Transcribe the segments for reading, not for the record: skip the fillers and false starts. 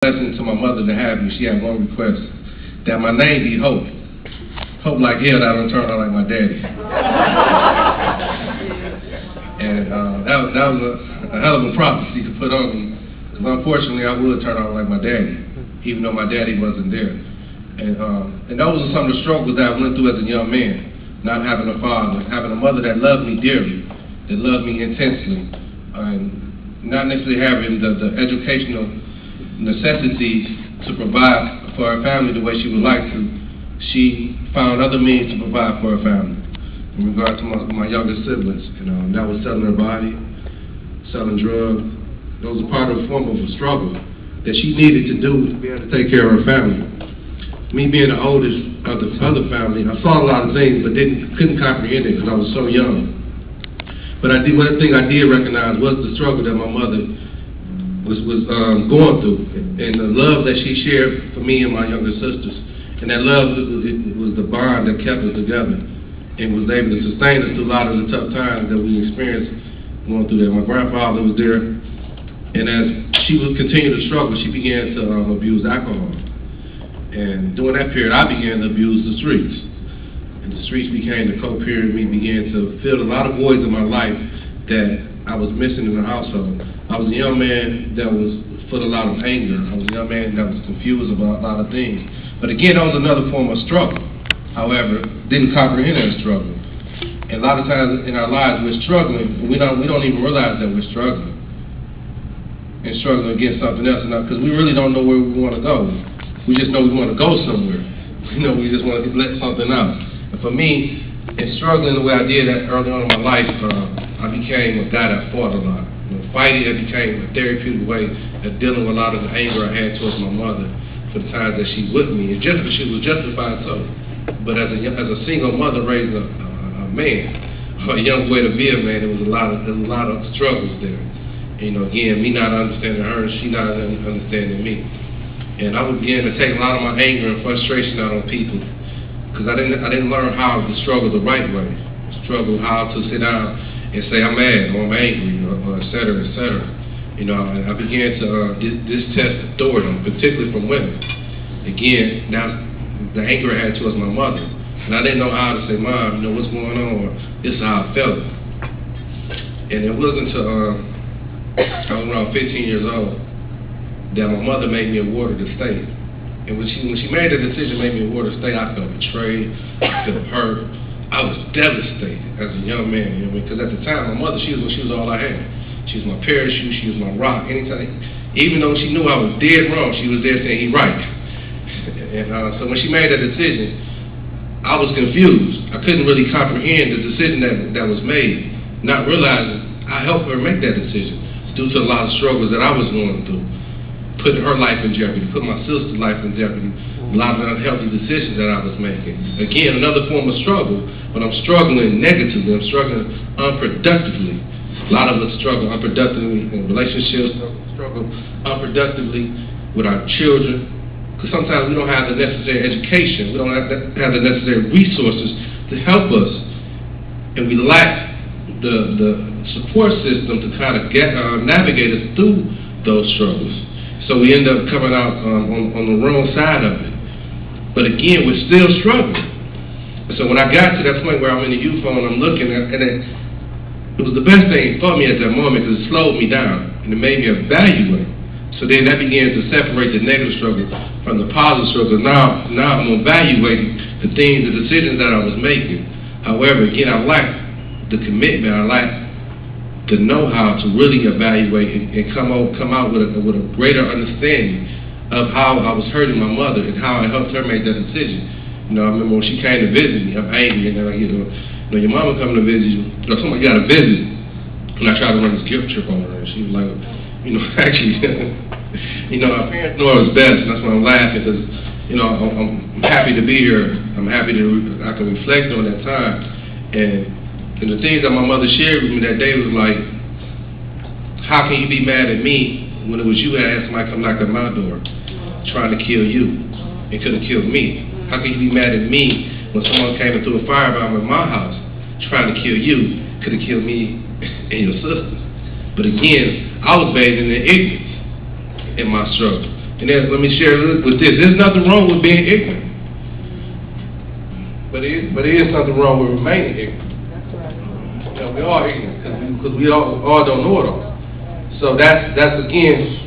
Blessing to my mother to have me. She had one request, that my name be Hope. Hope like hell that I don't turn out like my daddy. And that was a hell of a prophecy to put on me, because unfortunately I would turn out like my daddy, even though my daddy wasn't there. And those are some of the struggles that I went through as a young man, not having a father, having a mother that loved me dearly, that loved me intensely, and not necessarily having the educational necessities to provide for her family the way she would like to. She found other means to provide for her family in regard to my younger siblings. That was selling her body, selling drugs. Those are part of a form of a struggle that she needed to do to be able to take care of her family. Me being the oldest of the other family, I saw a lot of things but couldn't comprehend it because I was so young. But one thing I did recognize was the struggle that my mother was going through, and the love that she shared for me and my younger sisters. And that love was the bond that kept us together and was able to sustain us through a lot of the tough times that we experienced going through that. My grandfather was there, and as she would continue to struggle, she began to abuse alcohol. And during that period, I began to abuse the streets. And the streets became the co-period. We began to fill a lot of voids in my life that I was missing in the household. I was a young man that was full of a lot of anger. I was a young man that was confused about a lot of things. But again, that was another form of struggle. However, didn't comprehend that struggle. And a lot of times in our lives, we're struggling. We don't even realize that we're struggling. And struggling against something else, because we really don't know where we want to go. We just know we want to go somewhere. We just want to let something out. And for me, in struggling the way I did that early on in my life, I became a guy that fought a lot. Fighting, it became a therapeutic way of dealing with a lot of the anger I had towards my mother for the times that she with me. And she was justified so. But as a single mother raising a man, or a young boy to be a man, there was a lot of struggles there. Again, me not understanding her, she not understanding me. And I would begin to take a lot of my anger and frustration out on people, because I didn't learn how to struggle the right way. Struggle how to sit down and say I'm mad or I'm angry or et cetera, et cetera. I began to test authority, particularly from women. Again, now the anger I had towards my mother, and I didn't know how to say, Mom, what's going on, or this is how I felt. And it wasn't until I was around 15 years old that my mother made me a ward of the state. And when she made the decision to make me a ward of the state, I felt betrayed, I felt hurt. I was devastated as a young man, because at the time, my mother, she was all I had. She was my parachute, she was my rock. Anytime, even though she knew I was dead wrong, she was there saying, "He right." And so when she made that decision, I was confused. I couldn't really comprehend the decision that was made, not realizing I helped her make that decision due to a lot of struggles that I was going through, putting her life in jeopardy, putting my sister's life in jeopardy, a lot of unhealthy decisions that I was making. Again, another form of struggle, but I'm struggling negatively, I'm struggling unproductively. A lot of us struggle unproductively in relationships, struggle unproductively with our children, because sometimes we don't have the necessary education, we don't have the necessary resources to help us, and we lack the support system to kind of navigate us through those struggles. So we end up coming out on the wrong side of it. But again, we're still struggling. And so when I got to that point where I'm in the youth home and I'm looking at it, it was the best thing for me at that moment because it slowed me down and it made me evaluate. So then that began to separate the negative struggle from the positive struggle. Now I'm evaluating the things, the decisions that I was making. However, again, I lacked the commitment. I lacked the know-how to really evaluate and come out with a greater understanding of how I was hurting my mother and how I helped her make that decision. I remember when she came to visit me, I'm angry, and they're like, your mama coming to visit you, or somebody got to visit, and I tried to run this guilt trip on her, and she was like, actually, our parents know us best, and that's why I'm laughing, because, I'm happy to be here. I'm happy I can reflect on that time, and the things that my mother shared with me that day was like, how can you be mad at me when it was you that had somebody come knock at my door trying to kill you and couldn't kill me? How can you be mad at me when someone came and threw a firebomb at my house trying to kill you, could have killed me and your sister? But again, I was bathed in the ignorance in my struggle. And then, let me share with this. There's nothing wrong with being ignorant. But there is something wrong with remaining ignorant. You know, we are ignorant because we all don't know it all. So that's again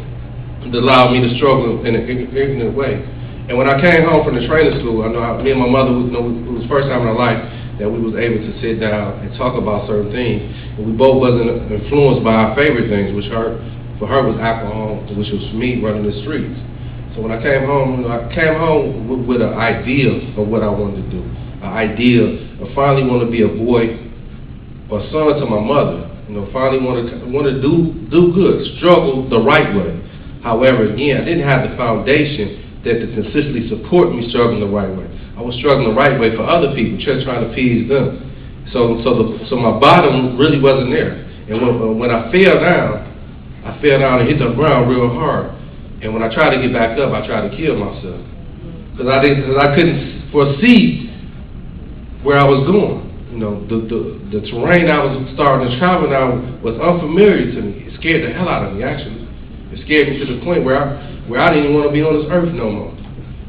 that allowed me to struggle in an ignorant way. And when I came home from the training school, I know me and my mother, it was the first time in our life that we was able to sit down and talk about certain things. And we both wasn't influenced by our favorite things, which for her was alcohol, which was for me running the streets. So when I came home, I came home with an idea of what I wanted to do. An idea of finally want to be a boy or son to my mother. Finally want to do good, struggle the right way. However, again, I didn't have the foundation that to consistently support me struggling the right way. I was struggling the right way for other people, just trying to appease them. So my bottom really wasn't there. And when I fell down and hit the ground real hard. And when I tried to get back up, I tried to kill myself because I couldn't foresee where I was going. The terrain I was starting to travel now was unfamiliar to me. It scared the hell out of me, actually. It scared me to the point where I didn't even want to be on this earth no more.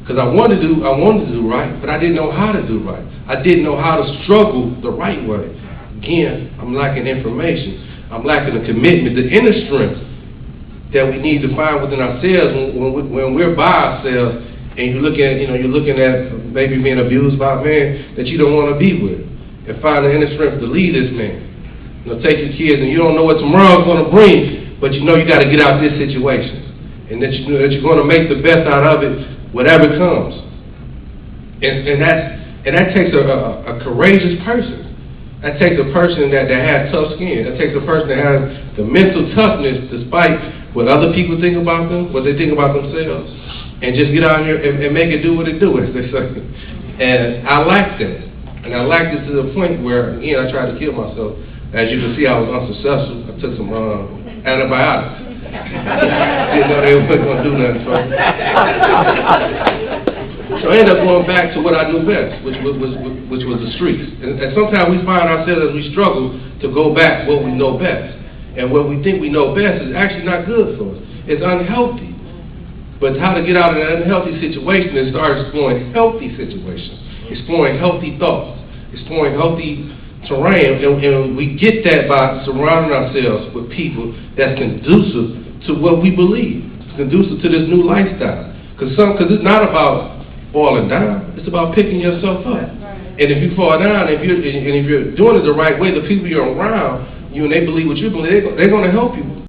Because I wanted to do right, but I didn't know how to do right. I didn't know how to struggle the right way. Again, I'm lacking information. I'm lacking the commitment, the inner strength that we need to find within ourselves when we're by ourselves, and you're looking at maybe being abused by a man that you don't want to be with, and find the inner strength to lead this man. Take your kids, and you don't know what tomorrow's going to bring, but you got to get out of this situation, and that you're going to make the best out of it, whatever comes. And that takes a courageous person. That takes a person that has tough skin. That takes a person that has the mental toughness despite what other people think about them, what they think about themselves, and just get out here and make it do what it do, as they say. And I lacked that. And I lacked it to the point where, again, I tried to kill myself. As you can see, I was unsuccessful. I took some antibiotics. Didn't know they weren't going to do nothing for me. So I ended up going back to what I knew best, which was the streets. And sometimes we find ourselves as we struggle to go back what we know best. And what we think we know best is actually not good for us. It's unhealthy. But how to get out of an unhealthy situation is start exploring healthy situations, exploring healthy thoughts, exploring healthy terrain. And we get that by surrounding ourselves with people that's conducive to what we believe, conducive to this new lifestyle. Because it's not about falling down, it's about picking yourself up. And if you fall down, if you're doing it the right way, the people you're around, and they believe what you believe, they're going to help you.